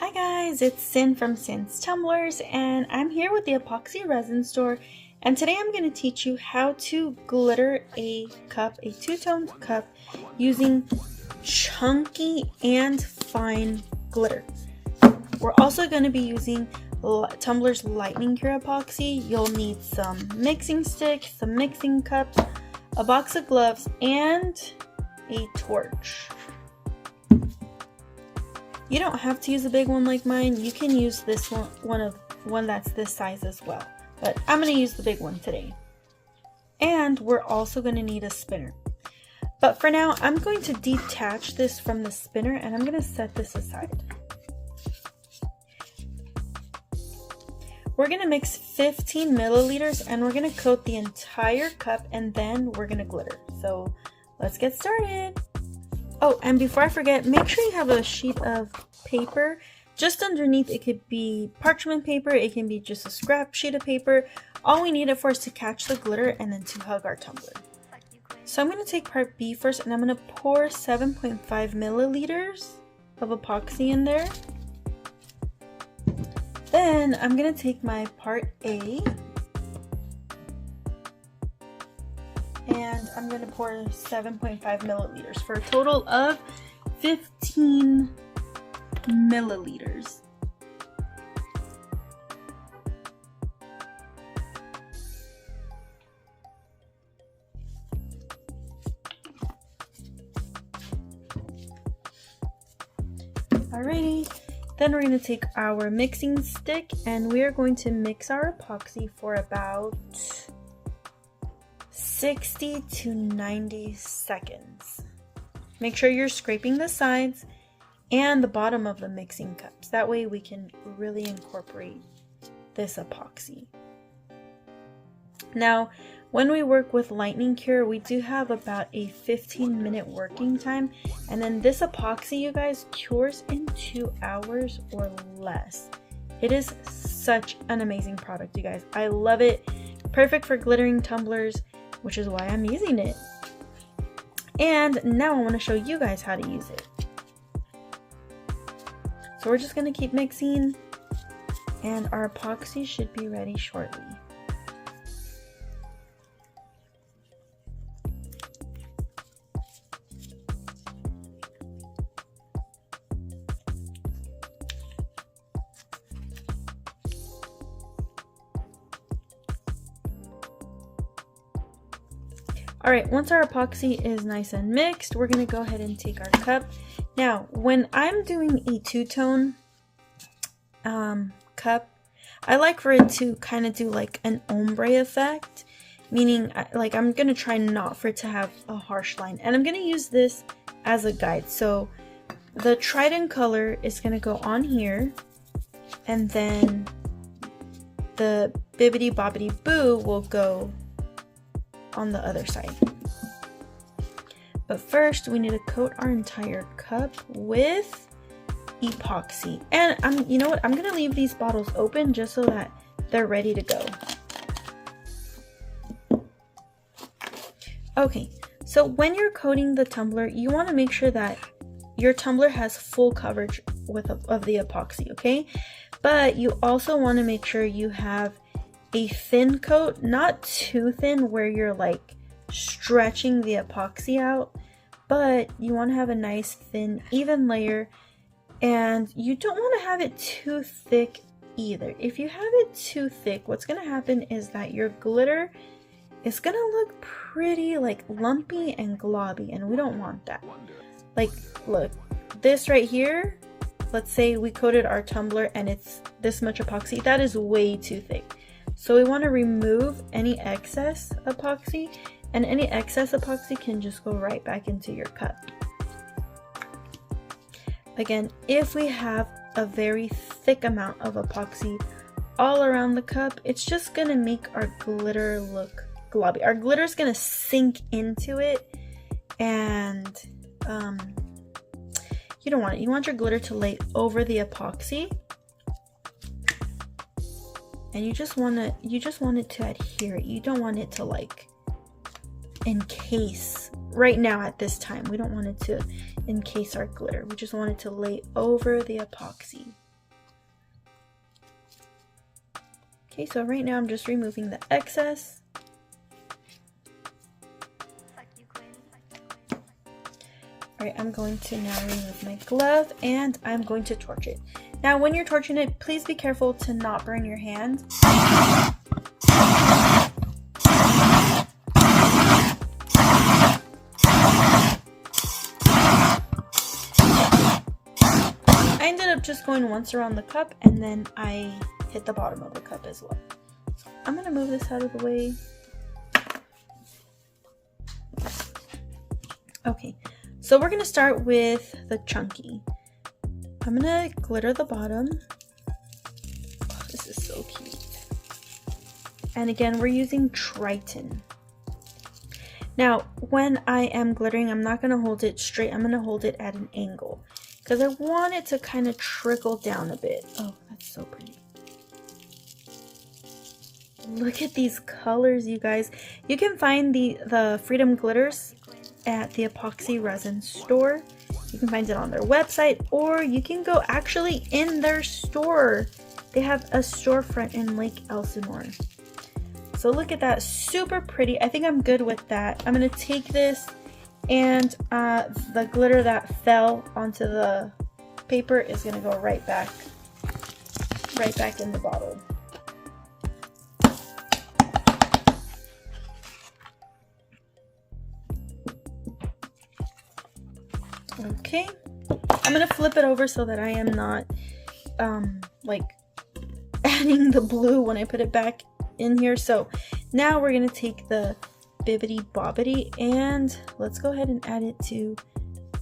Hi guys, it's Cyn from Cynstumblers, and I'm here with the Epoxy Resin store, and today I'm going to teach you how to glitter a cup, a two-tone cup, using chunky and fine glitter. We're also going to be using Tumbler's Lightning Cure Epoxy. You'll need some mixing sticks, some mixing cups, a box of gloves, and a torch. You don't have to use a big one like mine. You can use this one that's this size as well. But I'm going to use the big one today. And we're also going to need a spinner. But for now, I'm going to detach this from the spinner and I'm going to set this aside. We're going to mix 15 milliliters and we're going to coat the entire cup and then we're going to glitter. So let's get started. Oh, and before I forget, make sure you have a sheet of paper just underneath. It could be parchment paper, it can be just a scrap sheet of paper. All we need it for is to catch the glitter and then to hug our tumbler. So I'm going to take part B first and I'm going to pour 7.5 milliliters of epoxy in there. Then I'm going to take my part A and I'm going to pour 7.5 milliliters for a total of 15 milliliters. Alrighty, then we're going to take our mixing stick and we are going to mix our epoxy for about 60 to 90 seconds. Make sure you're scraping the sides and the bottom of the mixing cups. That way we can really incorporate this epoxy. Now, when we work with Lightning Cure, we do have about a 15-minute working time. And then this epoxy, you guys, cures in 2 hours or less. It is such an amazing product, you guys. I love it. Perfect for glittering tumblers, which is why I'm using it. And now I want to show you guys how to use it. So we're just going to keep mixing and our epoxy should be ready shortly. Alright, once our epoxy is nice and mixed, we're going to go ahead and take our cup. Now, when I'm doing a two-tone cup, I like for it to kind of do like an ombre effect, meaning like I'm going to try not for it to have a harsh line. And I'm going to use this as a guide. So the trident color is going to go on here, and then the bibbidi bobbidi boo will go on the other side. But first we need to coat our entire cup with epoxy. And you know what, I'm gonna leave these bottles open just so that they're ready to go. Okay, so when you're coating the tumbler, you want to make sure that your tumbler has full coverage of the epoxy, okay? But you also want to make sure you have a thin coat, not too thin where you're like stretching the epoxy out, but you want to have a nice thin even layer, and you don't want to have it too thick either. If you have it too thick, what's going to happen is that your glitter is going to look pretty like lumpy and globby, and we don't want that. Like, look, this right here, let's say we coated our tumbler and it's this much epoxy, that is way too thick. So we want to remove any excess epoxy, and any excess epoxy can just go right back into your cup. Again, if we have a very thick amount of epoxy all around the cup, it's just going to make our glitter look globby. Our glitter is going to sink into it, and you don't want it. You want your glitter to lay over the epoxy. And you just want it to adhere. You don't want it to like encase. Right now at this time, we don't want it to encase our glitter. We just want it to lay over the epoxy. Okay, so right now I'm just removing the excess. Alright, I'm going to now remove my glove and I'm going to torch it. Now when you're torching it, please be careful to not burn your hand. I ended up just going once around the cup and then I hit the bottom of the cup as well. So I'm going to move this out of the way. Okay, so we're going to start with the chunky. I'm going to glitter the bottom. Oh, this is so cute. And again, we're using Triton. Now, when I am glittering, I'm not going to hold it straight. I'm going to hold it at an angle because I want it to kind of trickle down a bit. Oh, that's so pretty. Look at these colors, you guys. You can find the Freedom glitters at the Epoxy Resin store. You can find it on their website, or you can go actually in their store. They have a storefront in Lake Elsinore. So look at that, super pretty. I think I'm good with that. I'm gonna take this and the glitter that fell onto the paper is gonna go right back in the bottle. Okay, I'm gonna flip it over so that I am not like adding the blue when I put it back in here. So now we're gonna take the Bibbidi Bobbidi and let's go ahead and add it to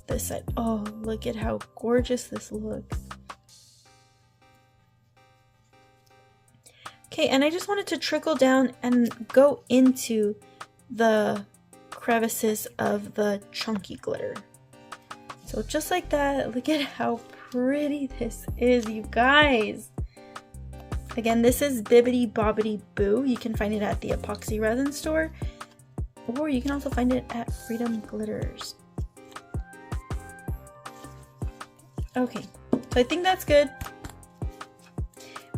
this side. Oh, look at how gorgeous this looks. Okay, and I just wanted to trickle down and go into the crevices of the chunky glitter. So just like that. Look at how pretty this is, you guys. Again, this is Bibbidi Bobbidi Boo. You can find it at the Epoxy Resin store, or you can also find it at Freedom Glitters. Okay, so I think that's good.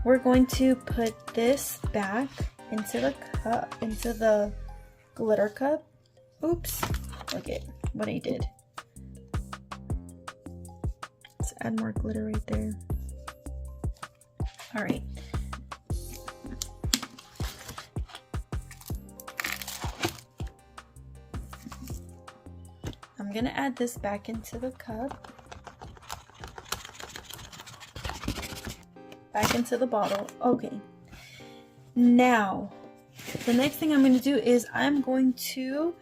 We're going to put this back into the cup, into the glitter cup. Oops, look at what I did. Let's add more glitter right there. All right. I'm gonna add this back into the cup. Back into the bottle. Okay. Now, the next thing I'm going to do is I'm going to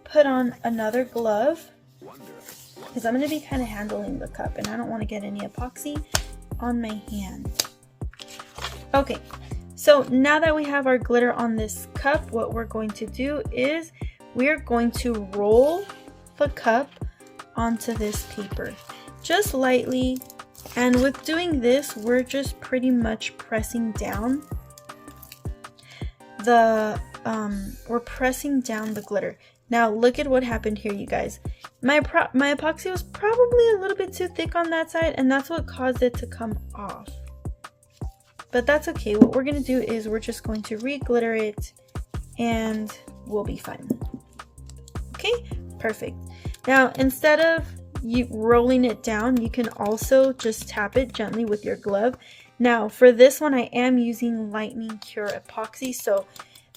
put on another glove because I'm going to be kind of handling the cup and I don't want to get any epoxy on my hand. Okay, so now that we have our glitter on this cup, what we're going to do is we're going to roll the cup onto this paper just lightly. And with doing this, we're just pretty much pressing down the glitter. Now look at what happened here, you guys. My epoxy was probably a little bit too thick on that side, and that's what caused it to come off. But that's okay. What we're gonna do is we're just going to re-glitter it and we'll be fine. Okay, perfect. Now instead of you rolling it down, you can also just tap it gently with your glove. Now for this one, I am using Lightning Cure epoxy, so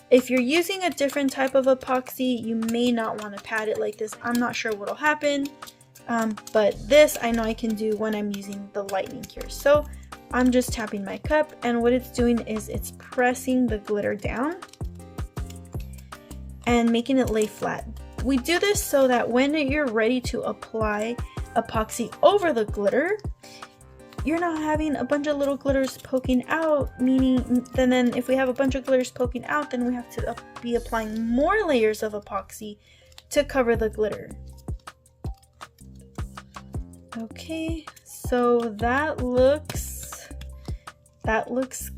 if you're using a different type of epoxy, you may not want to pat it like this. I'm not sure what'll happen, but this I know I can do when I'm using the Lightning Cure. So I'm just tapping my cup, and what it's doing is it's pressing the glitter down and making it lay flat. We do this so that when you're ready to apply epoxy over the glitter, you're not having a bunch of little glitters poking out, meaning then if we have a bunch of glitters poking out, then we have to be applying more layers of epoxy to cover the glitter. Okay, so that looks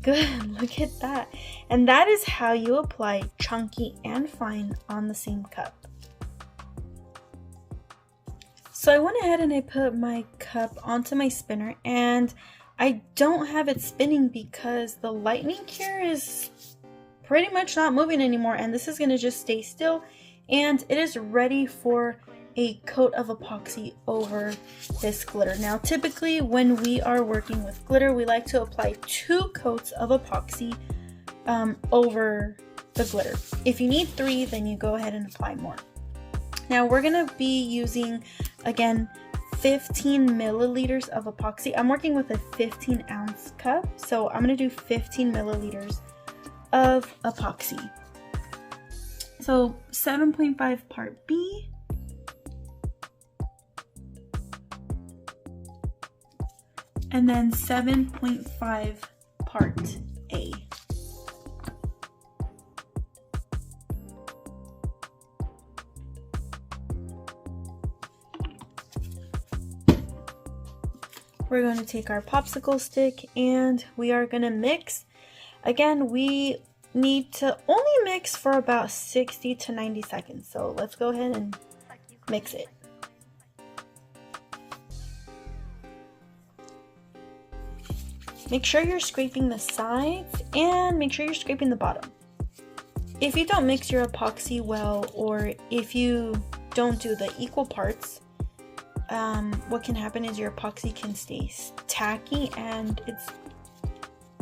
good. Look at that. And that is how you apply chunky and fine on the same cup. So I went ahead and I put my cup onto my spinner, and I don't have it spinning because the Lightning Cure is pretty much not moving anymore, and this is going to just stay still, and it is ready for a coat of epoxy over this glitter. Now typically when we are working with glitter, we like to apply 2 coats of epoxy over the glitter. If you need 3, then you go ahead and apply more. Now we're going to be using, again, 15 milliliters of epoxy. I'm working with a 15-ounce cup, so I'm going to do 15 milliliters of epoxy. So 7.5 part B, and then 7.5 part A. We're going to take our popsicle stick and we are going to mix. Again, we need to only mix for about 60 to 90 seconds. So let's go ahead and mix it. Make sure you're scraping the sides and make sure you're scraping the bottom. If you don't mix your epoxy well, or if you don't do the equal parts, what can happen is your epoxy can stay tacky and it's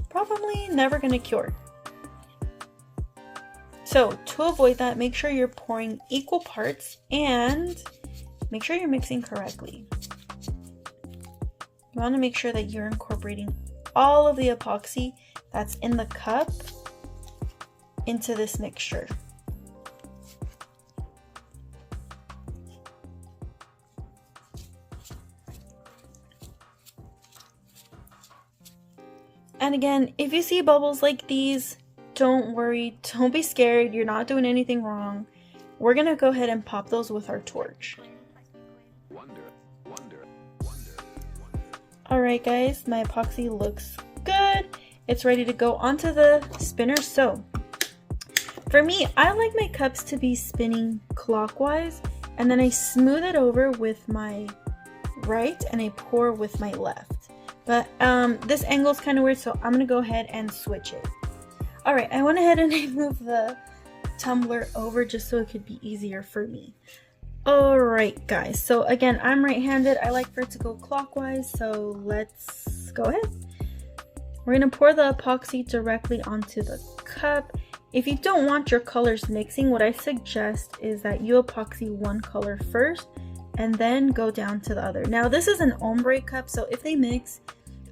probably never going to cure. So to avoid that, make sure you're pouring equal parts and make sure you're mixing correctly. You want to make sure that you're incorporating all of the epoxy that's in the cup into this mixture. And again, if you see bubbles like these, don't worry, don't be scared, you're not doing anything wrong. We're gonna go ahead and pop those with our torch. Alright guys, my epoxy looks good. It's ready to go onto the spinner. So, for me, I like my cups to be spinning clockwise, and then I smooth it over with my right and I pour with my left. But this angle is kind of weird, so I'm going to go ahead and switch it. Alright, I went ahead and I moved the tumbler over just so it could be easier for me. Alright guys, so again, I'm right-handed. I like for it to go clockwise, so let's go ahead. We're going to pour the epoxy directly onto the cup. If you don't want your colors mixing, what I suggest is that you epoxy one color first and then go down to the other. Now this is an ombre cup, so if they mix,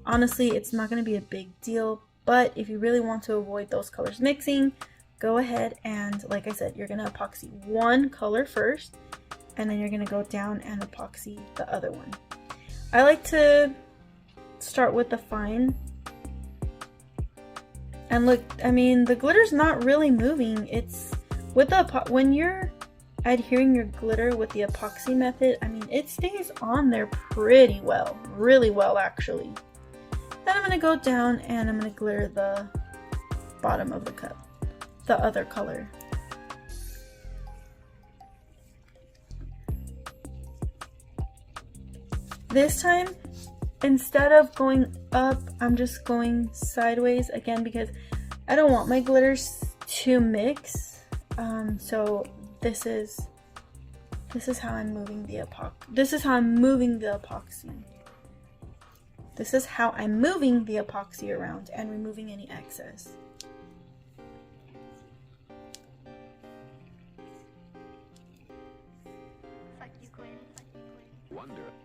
honestly, it's not going to be a big deal, but if you really want to avoid those colors mixing, go ahead and, like I said, you're going to epoxy one color first, and then you're going to go down and epoxy the other one. I like to start with the fine. And look, I mean, the glitter's not really moving. It's with the when you're adhering your glitter with the epoxy method, I mean, it stays on there pretty well, really well actually. Then I'm going to go down and I'm going to glitter the bottom of the cup, the other color. This time, instead of going up, I'm just going sideways again because I don't want my glitters to mix. So this is how I'm moving the epoxy. This is how I'm moving the epoxy. This is how I'm moving the epoxy around and removing any excess.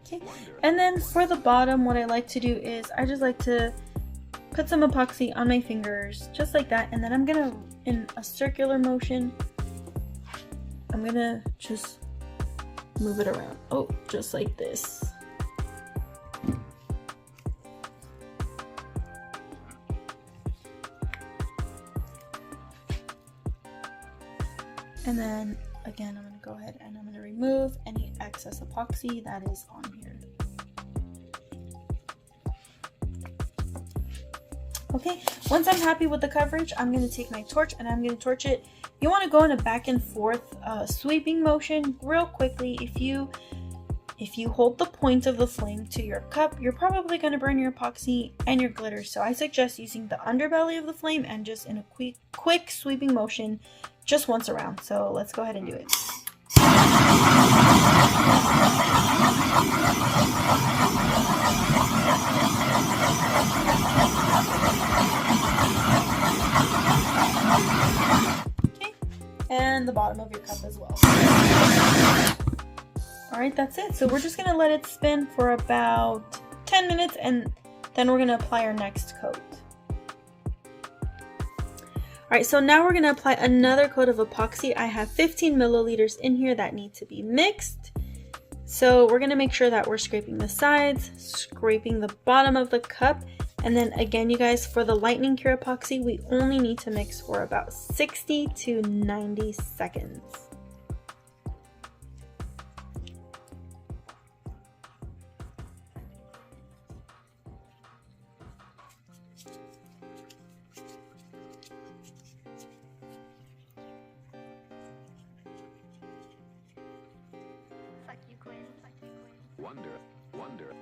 Okay, and then for the bottom, what I like to do is I just like to put some epoxy on my fingers, just like that, and then I'm gonna, in a circular motion, I'm gonna just move it around. Oh, just like this. And then again, I'm going to go ahead and I'm going to remove any excess epoxy that is on here. Okay, once I'm happy with the coverage, I'm going to take my torch and I'm going to torch it. You want to go in a back and forth sweeping motion real quickly. If if you hold the point of the flame to your cup, you're probably going to burn your epoxy and your glitter. So I suggest using the underbelly of the flame and just in a quick sweeping motion just once around. So let's go ahead and do it. Okay, and the bottom of your cup as well. Alright, that's it. So we're just going to let it spin for about 10 minutes and then we're going to apply our next coat. Alright, so now we're going to apply another coat of epoxy. I have 15 milliliters in here that need to be mixed. So we're going to make sure that we're scraping the sides, scraping the bottom of the cup, and then again, you guys, for the Lightning Cure epoxy, we only need to mix for about 60 to 90 seconds. Wonder.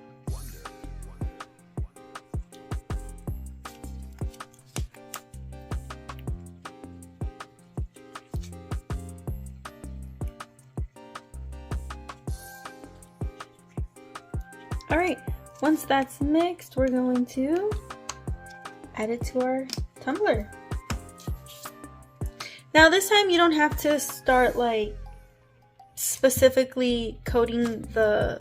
Alright, once that's mixed, we're going to add it to our tumbler. Now this time you don't have to start like specifically coating the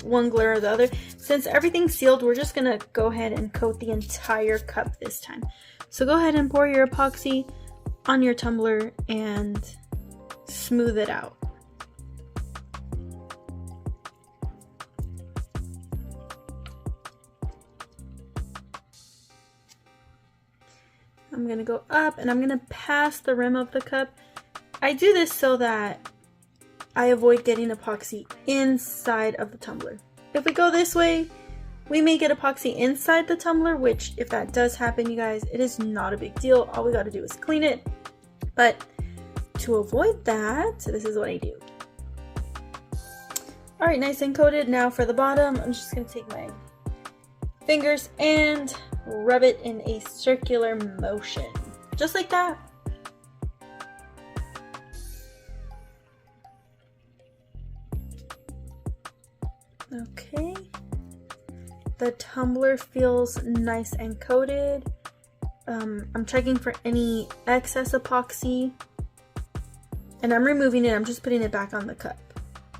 one glitter or the other. Since everything's sealed, we're just gonna go ahead and coat the entire cup this time. So go ahead and pour your epoxy on your tumbler and smooth it out. I'm gonna go up and I'm gonna pass the rim of the cup. I do this so that I avoid getting epoxy inside of the tumbler. If we go this way, we may get epoxy inside the tumbler, which if that does happen, you guys, it is not a big deal. All we got to do is clean it. But to avoid that, this is what I do. All right, nice and coated. Now for the bottom, I'm just going to take my fingers and rub it in a circular motion, just like that. Okay, the tumbler feels nice and coated. I'm checking for any excess epoxy and I'm removing it. I'm just putting it back on the cup,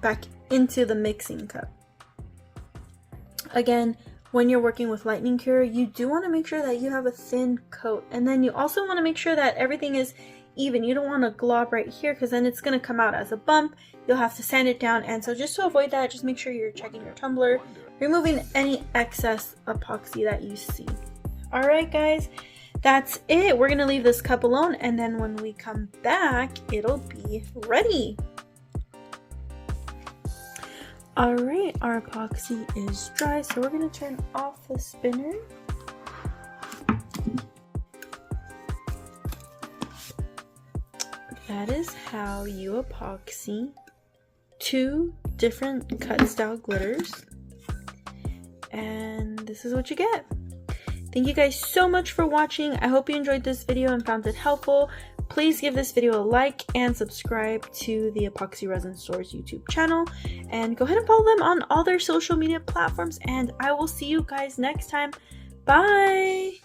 back into the mixing cup. Again, when you're working with Lightning Cure, you do want to make sure that you have a thin coat, and then you also want to make sure that everything is even. You don't want to glob right here because then it's going to come out as a bump. You'll have to sand it down, and so just to avoid that, just make sure you're checking your tumbler, removing any excess epoxy that you see. Alright guys, that's it. We're going to leave this cup alone, and then when we come back, it'll be ready. Alright, our epoxy is dry, so we're going to turn off the spinner. That is how you epoxy 2 different cut style glitters. And this is what you get. Thank you guys so much for watching. I hope you enjoyed this video and found it helpful. Please give this video a like and subscribe to the Epoxy Resin Store's YouTube channel. And go ahead and follow them on all their social media platforms. And I will see you guys next time. Bye!